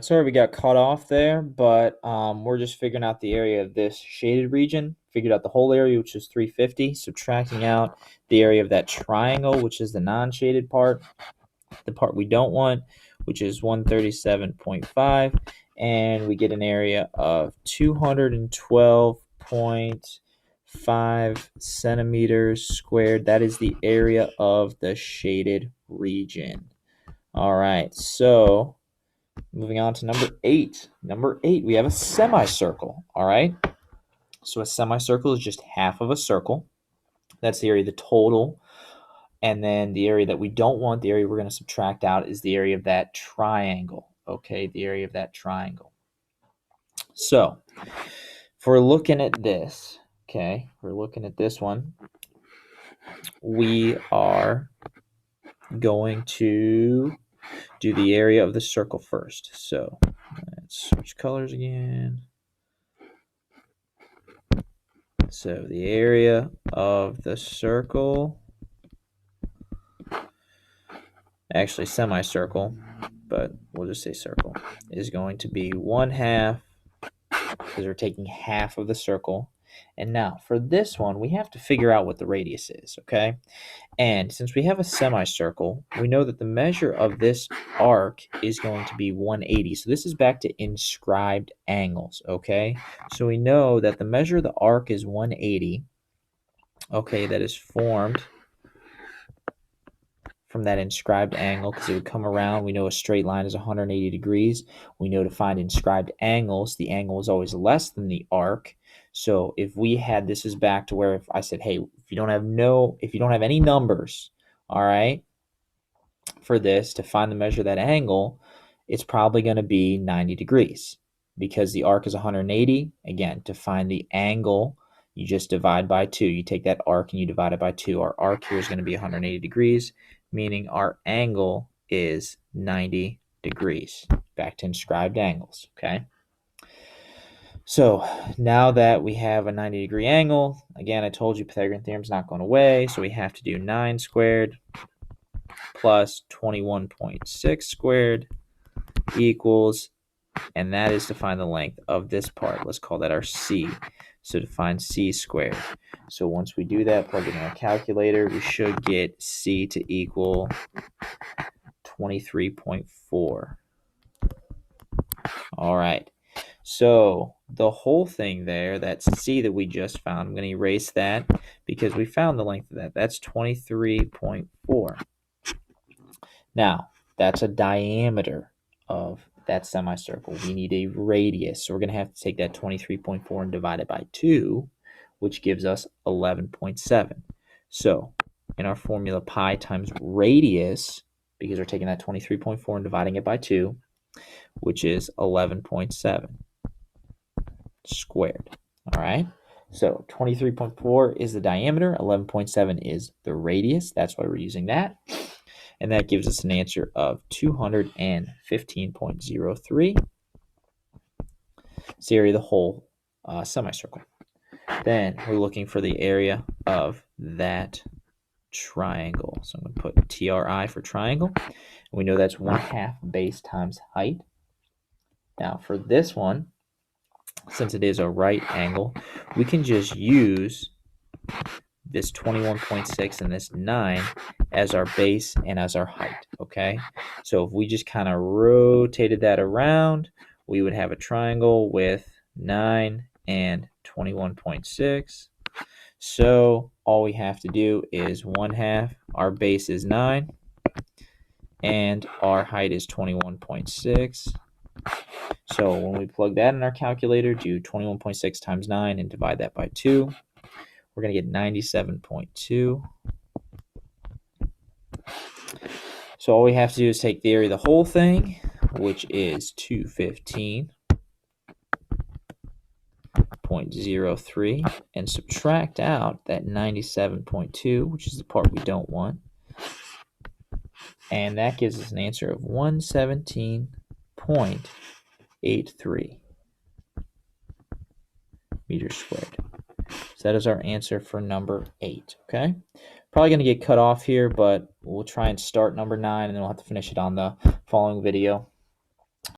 Sorry we got cut off there, but we're just figuring out the area of this shaded region. Figured out the whole area, which is 350, subtracting out the area of that triangle, which is the non-shaded part, the part we don't want, which is 137.5, and we get an area of 212.5 centimeters squared. That is the area of the shaded region. All right, so moving on to number 8. Number 8, we have a semicircle. All right. So a semicircle is just half of a circle. That's the area of the total. And then the area that we don't want, the area we're going to subtract out, is the area of that triangle. Okay, the area of that triangle. So if we're looking at this, okay, we're looking at this one, we are going to do the area of the circle first. So let's switch colors again. So the area of the circle, actually semicircle, but we'll just say circle, is going to be 1/2, because we're taking half of the circle. And now for this one, we have to figure out what the radius is, okay? And since we have a semicircle, we know that the measure of this arc is going to be 180. So this is back to inscribed angles, okay? So we know that the measure of the arc is 180, okay, that is formed from that inscribed angle, because it would come around. We know a straight line is 180 degrees. We know to find inscribed angles, the angle is always less than the arc. So if we had, this is back to where if I said, hey, if you don't have any numbers, all right, for this to find the measure of that angle, it's probably going to be 90 degrees, because the arc is 180. Again, to find the angle, you just divide by 2. You take that arc and you divide it by 2. Our arc here is going to be 180 degrees, meaning our angle is 90 degrees. Back to inscribed angles, okay? So now that we have a 90-degree angle, again, I told you Pythagorean theorem is not going away, so we have to do 9 squared plus 21.6 squared equals, and that is to find the length of this part. Let's call that our C. So to find C squared. So once we do that, plug it in our calculator, we should get C to equal 23.4. All right. So the whole thing there, that C that we just found, I'm going to erase that because we found the length of that. That's 23.4. Now, that's a diameter of that semicircle. We need a radius. So we're going to have to take that 23.4 and divide it by 2, which gives us 11.7. So in our formula, pi times radius, because we're taking that 23.4 and dividing it by 2, which is 11.7 squared. All right. So 23.4 is the diameter. 11.7 is the radius. That's why we're using that. And that gives us an answer of 215.03. It's the area of the whole semicircle. Then we're looking for the area of that triangle. So I'm going to put TRI for triangle. And we know that's 1/2 base times height. Now for this one, since it is a right angle, we can just use this 21.6 and this 9 as our base and as our height, okay? So if we just kind of rotated that around, we would have a triangle with 9 and 21.6. So all we have to do is 1/2. Our base is 9, and our height is 21.6. So when we plug that in our calculator, do 21.6 times 9 and divide that by 2, we're going to get 97.2. So all we have to do is take the area of the whole thing, which is 215.03, and subtract out that 97.2, which is the part we don't want. And that gives us an answer of 117.83 meters squared. So that is our answer for number 8, okay? Probably going to get cut off here, but we'll try and start number 9, and then we'll have to finish it on the following video.